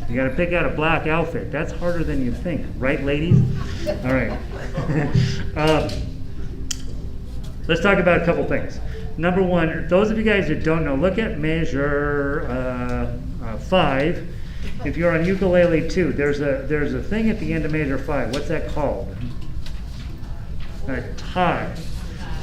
You got to pick out a black outfit. That's harder than you think, right, ladies? All right. Let's talk about a couple things. Number one, those of you guys that don't know, look at measure 5. If you're on ukulele 2, there's a thing at the end of measure 5. What's that called? A tie.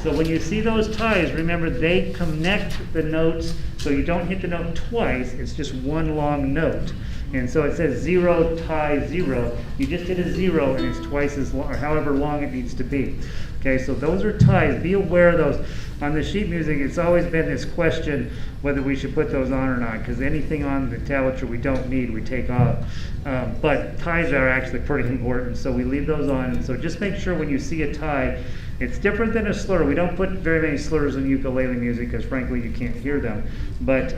So when you see those ties, remember they connect the notes so you don't hit the note twice. It's just one long note. And so it says 0, tie 0. You just hit a 0 and it's twice as long, or however long it needs to be. Okay, so those are ties. Be aware of those. On the sheet music, it's always been this question whether we should put those on or not, because anything on the tablature we don't need, we take off. But ties are actually pretty important, so we leave those on. And so just make sure when you see a tie, it's different than a slur. We don't put very many slurs in ukulele music because frankly you can't hear them. But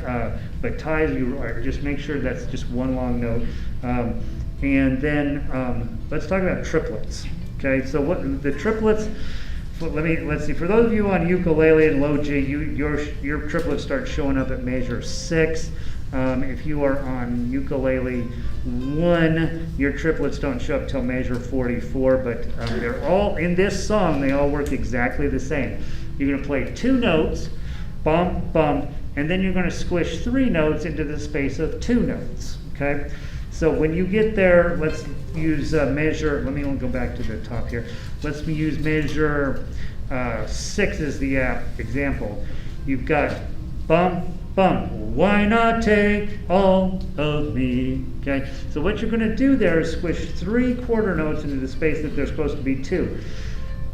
ties, just make sure that's just one long note. And then let's talk about triplets. Okay, so what the triplets? Let's see. For those of you on ukulele and low G, your triplets start showing up at measure 6. If you are on ukulele 1, your triplets don't show up till measure 44, but they're all, in this song, they all work exactly the same. You're going to play 2 notes, bump, bump, and then you're going to squish 3 notes into the space of 2 notes, okay? So when you get there, let's use measure, let me go back to the top here. Let's use measure 6 as the example. You've got bump, bump, why not take all of me? Okay, so what you're going to do there is squish 3 quarter notes into the space that they're supposed to be 2.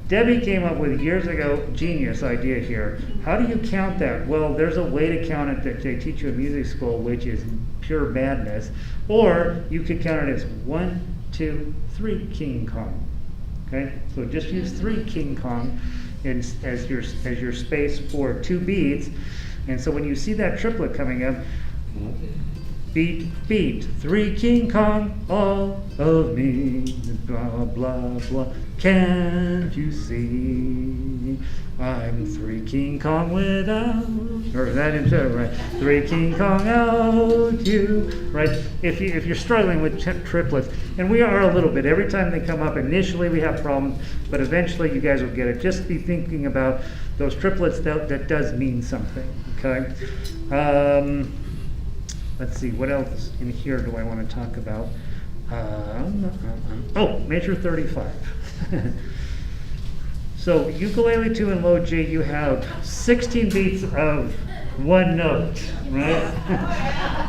Debbie came up with years ago, genius idea here. How do you count that? Well, there's a way to count it that they teach you in music school, which is pure madness. Or you could count it as 1, 2, 3 King Kong. Okay, so just use 3 King Kong as your space for 2 beats. And so when you see that triplet coming up, beat, beat, 3 King Kong, all of me, blah, blah, blah. Can't you see? I'm 3 King Kong without, or that into right? 3 King Kong out you, right? If you're struggling with triplets, and we are a little bit, every time they come up, initially we have problems, but eventually you guys will get it. Just be thinking about those triplets, that does mean something, okay? Let's see, what else in here do I want to talk about? Oh, major 35. So ukulele 2 and low G, you have 16 beats of 1 note, right?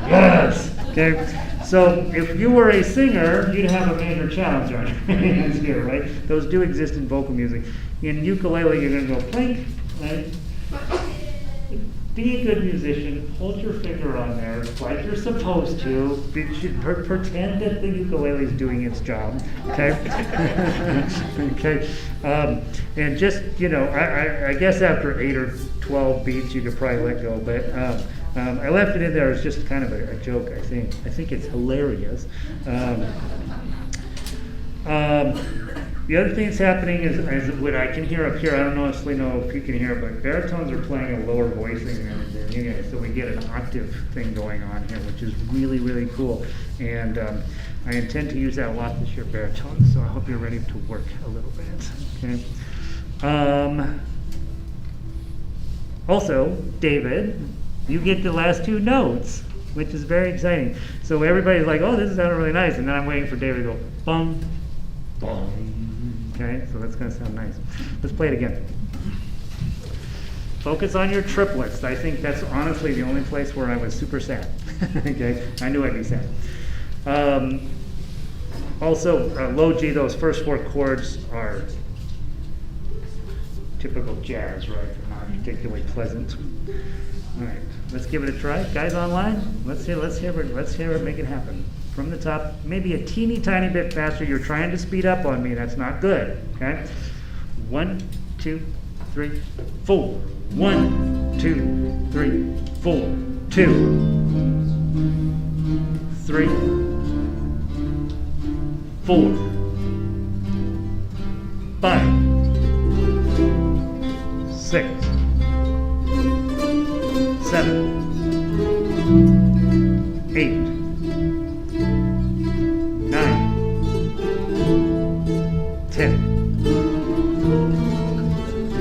Yes. Okay. So if you were a singer, you'd have a major challenge on your hands here, right? Those do exist in vocal music. In ukulele, you're going to go plink, right? Be a good musician, hold your finger on there like you're supposed to. Pretend that the ukulele is doing its job, okay? Okay, and just, you know, I guess after 8 or 12 beats you could probably let go, but I left it in there as just kind of a joke, I think. I think it's hilarious. The other thing that's happening is what I can hear up here. I don't honestly know if you can hear it, but baritones are playing a lower voicing than you guys, so we get an octave thing going on here, which is really, really cool. And I intend to use that a lot this year, baritones. So I hope you're ready to work a little bit. Okay. Also, David, you get the last 2 notes, which is very exciting. So everybody's like, "Oh, this is sounding really nice," and then I'm waiting for David to go, "Bum, bum." Okay, so that's going to sound nice. Let's play it again. Focus on your triplets. I think that's honestly the only place where I was super sad. Okay, I knew I'd be sad. Also, low G, those first 4 chords are typical jazz, right? They're not particularly pleasant. All right, let's give it a try. Guys online, let's hear it, make it happen. From the top, maybe a teeny tiny bit faster. You're trying to speed up on me. That's not good. Okay. 1, 2, 3, 4. 1, 2, 3, 4. 2, 3, 4, 5, 6, 7, 8. 10.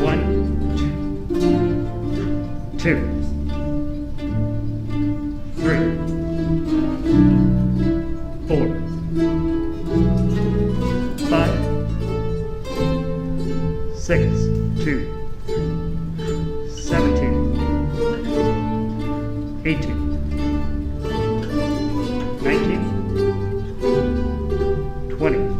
1, 2, 3, 4, 5, 6, 2, 17, 18, 19, 20.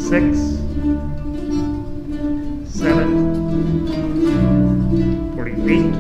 6, 7, 48, 9,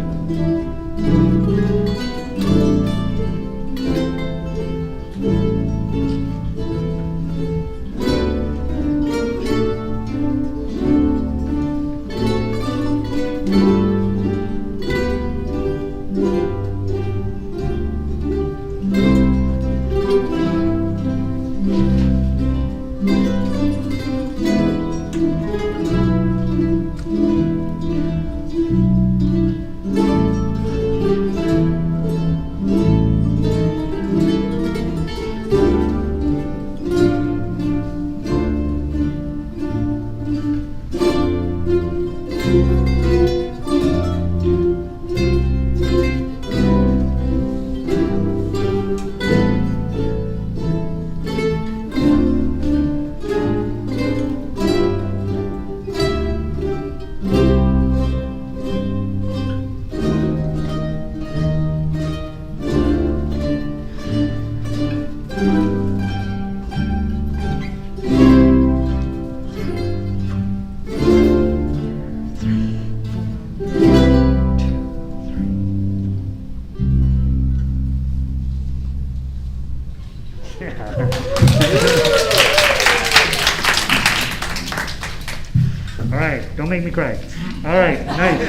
All right, don't make me cry. All right, nice.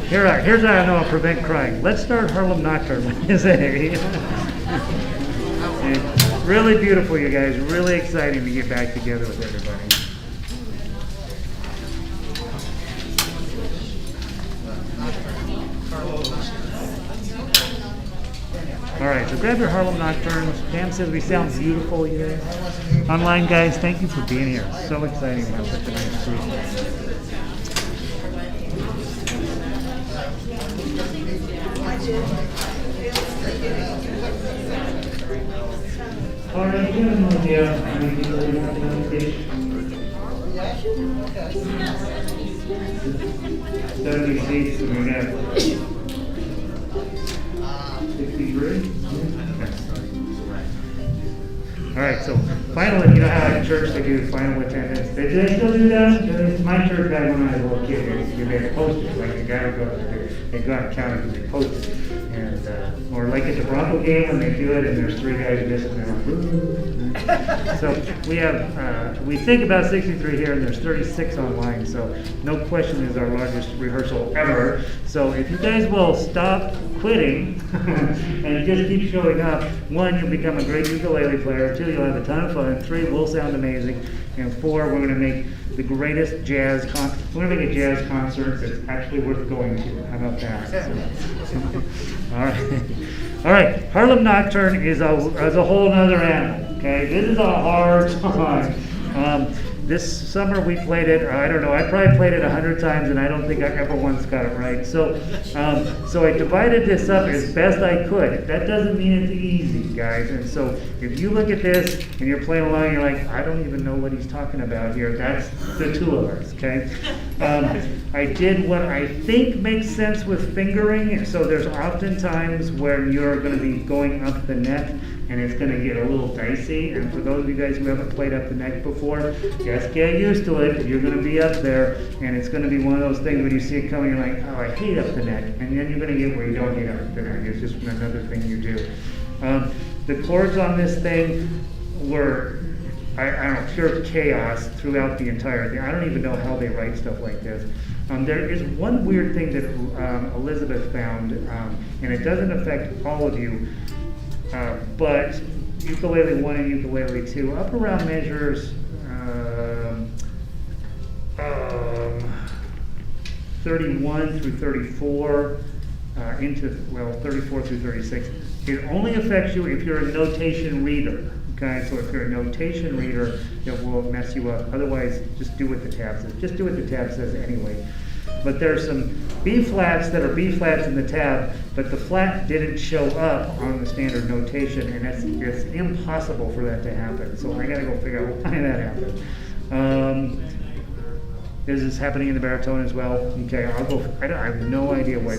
Here's how I know I'll prevent crying. Let's start Harlem Nocturne. It's really beautiful, you guys. Really exciting to get back together with everybody. All right, so grab your Harlem Nocturnes. Pam says we sound beautiful, you guys. Online guys, thank you for being here. So exciting to have such a nice group. All right, good idea. 70 seats, and we got 63? All right, so final, you know how at church they do final attendance? Do they still do that? My church back when I was a little kid, they had posters, like the guy would go, they go out and count it and they post it. And, or like at the Bronco game when they do it and there's 3 guys missing, they're like, "Ooh." So we have, we think about 63 here and there's 36 online, so no question is our largest rehearsal ever. So if you guys will stop quitting and just keep showing up, 1, you'll become a great ukulele player, 2, you'll have a ton of fun, 3, we'll sound amazing, and 4, we're going to make the greatest jazz we're going to make a jazz concert that's actually worth going to. How about that? All right. All right. Harlem Nocturne is a whole nother animal. Okay, this is a hard song. This summer we played it, I don't know, I probably played it 100 times and I don't think I ever once got it right. So so I divided this up as best I could. That doesn't mean it's easy, guys. And so if you look at this and you're playing along, you're like, I don't even know what he's talking about here. That's the 2 of us, okay? I did what I think makes sense with fingering. So there's often times where you're going to be going up the neck and it's going to get a little dicey. And for those of you guys who haven't played up the neck before, just get used to it. You're going to be up there, and it's going to be one of those things when you see it coming, you're like, oh, I hate up the neck. And then you're going to get where you don't hate up the neck. It's just another thing you do. The chords on this thing were, I don't know, pure chaos throughout the entire thing. I don't even know how they write stuff like this. There is one weird thing that Elizabeth found, and it doesn't affect all of you, but ukulele 1 and ukulele 2, up around measures 31 through 34, into, well, 34 through 36. It only affects you if you're a notation reader. Okay, so if you're a notation reader, it will mess you up. Otherwise, just do what the tab says. Just do what the tab says anyway. But there's some B flats that are B flats in the tab, but the flat didn't show up on the standard notation, and it's impossible for that to happen. So I gotta go figure out why that happened. Is this happening in the baritone as well? Okay, I'll go. I have no idea why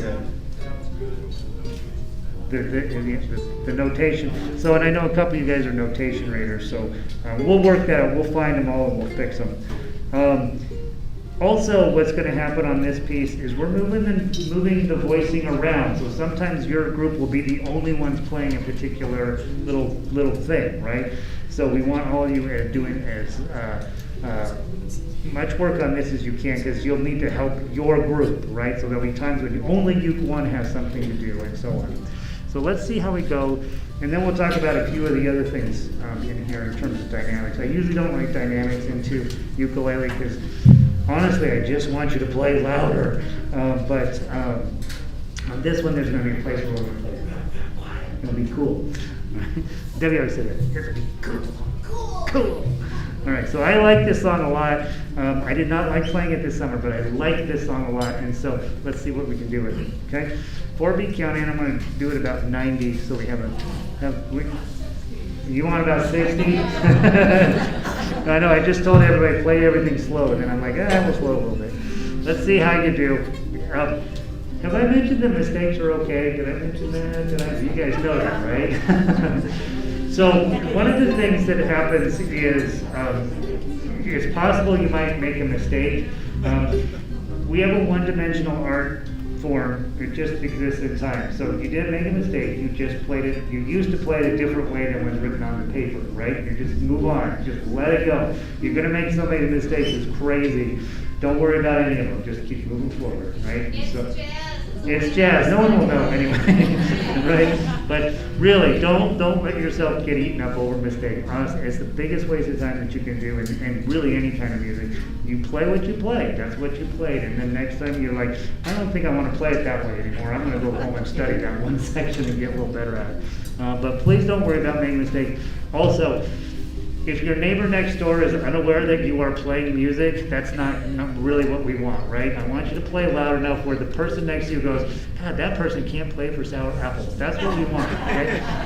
the notation. So, and I know a couple of you guys are notation readers, so we'll work that out. We'll find them all and we'll fix them. Also, what's going to happen on this piece is we're moving the voicing around. So sometimes your group will be the only ones playing a particular little thing, right? So we want all of you doing as much work on this as you can, because you'll need to help your group, right? So there'll be times when only Uke 1 has something to do, and so on. So let's see how we go, and then we'll talk about a few of the other things in here in terms of dynamics. I usually don't like dynamics into ukulele because honestly, I just want you to play louder. But on this one, there's going to be a place where we're going to play quiet. It'll be cool. Debbie always said that. It'll be cool. Cool. All right, so I like this song a lot. I did not like playing it this summer, but I like this song a lot, and so let's see what we can do with it, okay? 4-beat counting, I'm going to do it about 90, so we have you want about 60? I know, I just told everybody, play everything slow, and then I'm like, we'll slow a little bit. Let's see how you do. Have I mentioned that mistakes are okay? Did I mention that? You guys know that, right? So one of the things that happens is it's possible you might make a mistake. We have a one-dimensional art form, it just exists in time. So if you did make a mistake, you just played it, you used to play it a different way than was written on the paper, right? You just move on, just let it go. You're gonna make so many mistakes, it's crazy. Don't worry about any of them, just keep moving forward, right? It's So, jazz. it's jazz, no one will know anyway, right? But really, don't let yourself get eaten up over mistakes. Honestly, it's the biggest waste of time that you can do, and really any kind of music. You play what you play, that's what you played, and then next time you're like, I don't think I want to play it that way anymore. I'm going to go home and study that one section and get a little better at it. But please don't worry about making mistakes. Also, if your neighbor next door is unaware that you are playing music, that's not really what we want, right? I want you to play loud enough where the person next to you goes, God, that person can't play for sour apples. That's what we want,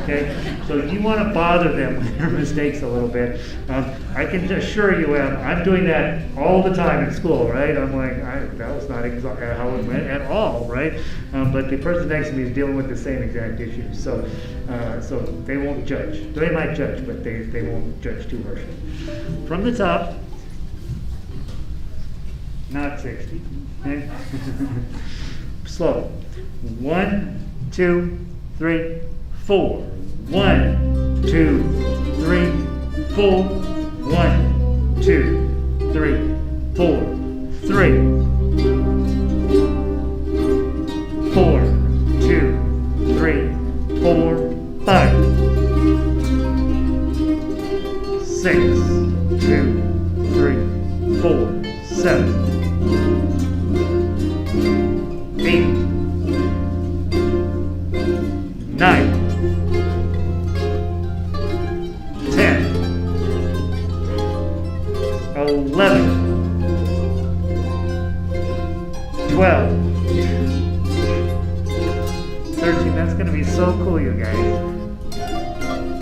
okay? So you want to bother them with their mistakes a little bit. I can assure you, I'm doing that all the time in school, right? I'm like, that was not exactly how it went at all, right? But the person next to me is dealing with the same exact issues. So they won't judge. They might judge, but they won't judge too harshly. From the top, not 60. Okay? Slow. 1, 2, 3, 4. 1, 2, 3, 4. 1, 2, 3, 4. 3, 4, 2, 3, 4, 5. 6, 2, 3, 4, 7, 8, 9, 10, 11, 12, 13. That's going to be so cool, you guys.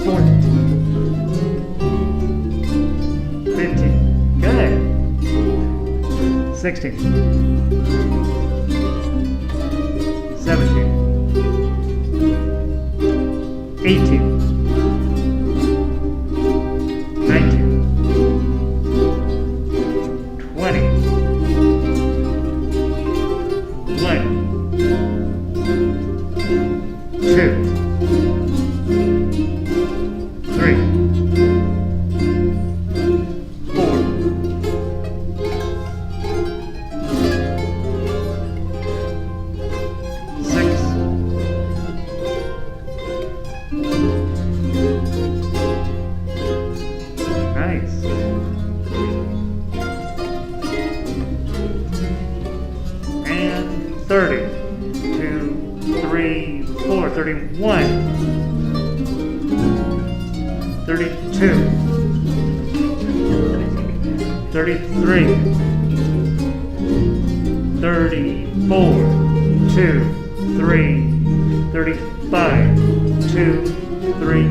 14. 15. Good. 16. 17. 18. 19. 20. 1. 2. 3. 30, 2, 3, 4, 31, 32, 33, 34, 2, 3, 35, 2, 3,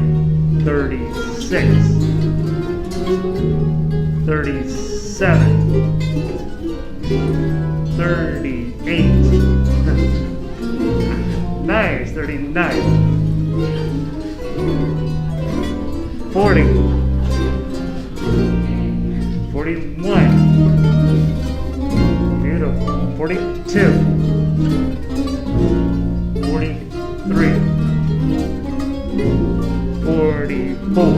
36, 37, 38. Nice, 39. 40. 41. Beautiful. 42. 43. 44.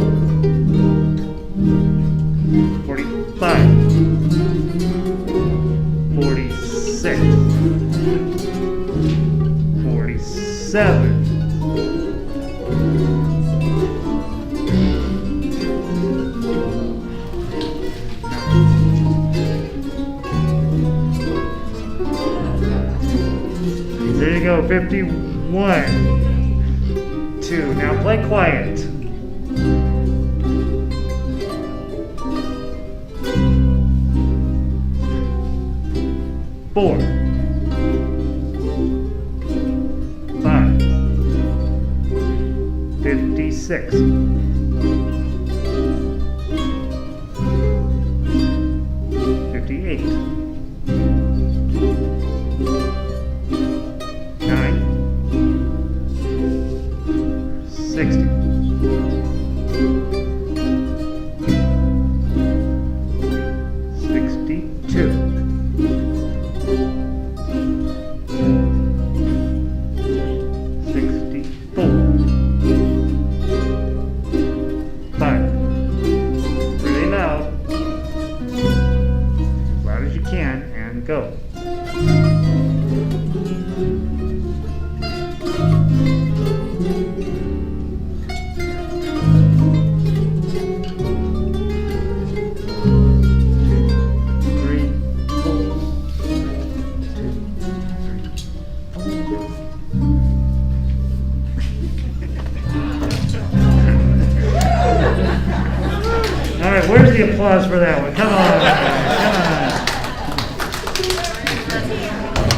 45. 46. 47. 51. 2. Now play quiet. 4. 5. 56. 58. 60. 62. and go. All right, where's the applause for that one? Come on, come on.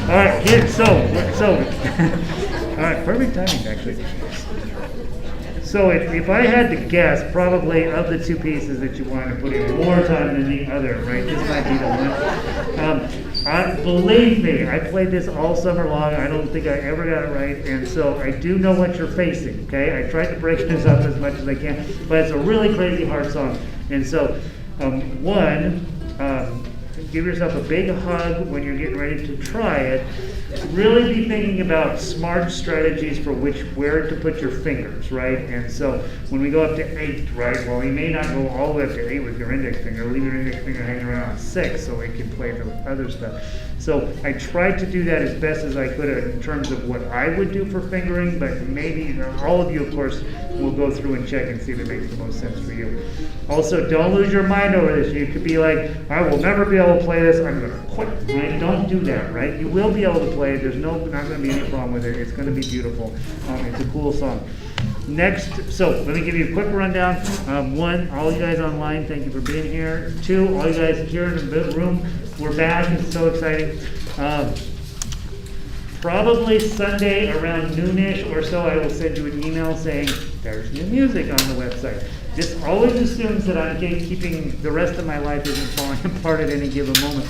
All right, here, so, all right, perfect timing, actually. So if I had to guess, probably of the two pieces that you want to put in more time than the other, right? This might be the one. Believe me, I played this all summer long. I don't think I ever got it right, and so I do know what you're facing, okay? I tried to break this up as much as I can, but it's a really crazy hard song. And so, give yourself a big hug when you're getting ready to try it. Really be thinking about smart strategies for where to put your fingers, right? And so when we go up to 8, right, well, you may not go all the way up to 8 with your index finger. Leave your index finger hanging around on 6 so it can play the other stuff. So I tried to do that as best as I could in terms of what I would do for fingering, but maybe all of you, of course, will go through and check and see if it makes the most sense for you. Also, don't lose your mind over this. You could be like, I will never be able to play this. I'm going to quit. Right? Don't do that, right? You will be able to play it. There's not going to be any problem with it. It's going to be beautiful. It's a cool song. Next, so let me give you a quick rundown. 1, all you guys online, thank you for being here. 2, all you guys here in the room, we're back. It's so exciting. Probably Sunday around noonish or so, I will send you an email saying there's new music on the website. This always assumes that I'm keeping the rest of my life isn't falling apart at any given moment.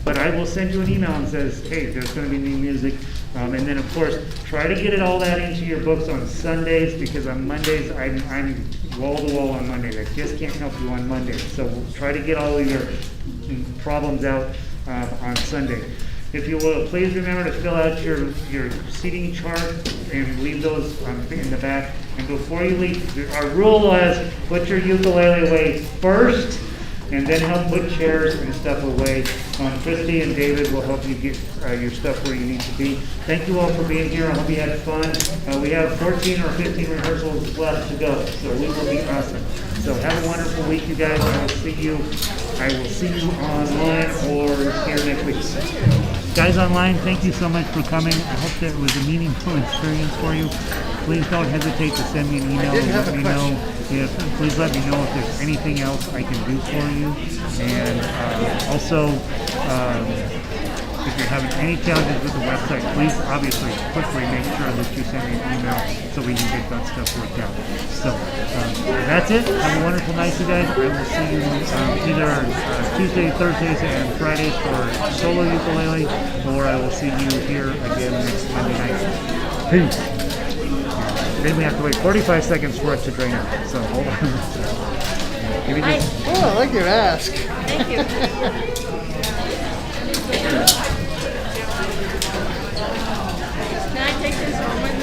But I will send you an email and says, hey, there's going to be new music. And then, of course, try to get it all that into your books on Sundays, because on Mondays, I'm wall-to-wall on Mondays. I just can't help you on Mondays. So we'll try to get all of your problems out on Sunday. If you will, please remember to fill out your seating chart and leave those in the back. And before you leave, our rule was put your ukulele away first, and then help put chairs and stuff away. Christy and David will help you get your stuff where you need to be. Thank you all for being here. I hope you had fun. We have 14 or 15 rehearsals left to go, so we will be awesome. So have a wonderful week, you guys. I will see you online or here next week. Guys online, thank you so much for coming. I hope that it was a meaningful experience for you. Please don't hesitate to send me an email and let me know please let me know if there's anything else I can do for you. And also, if you're having any challenges with the website, please obviously quickly make sure that you send me an email so we can get that stuff worked out. So that's it. Have a wonderful night, you guys. I will see you either Tuesday, Thursdays, and Fridays for solo ukulele, or I will see you here again next Monday night. Peace. Then we have to wait 45 seconds for it to drain out. So hold on. Oh, I like your ask. Thank you. Can I take this home with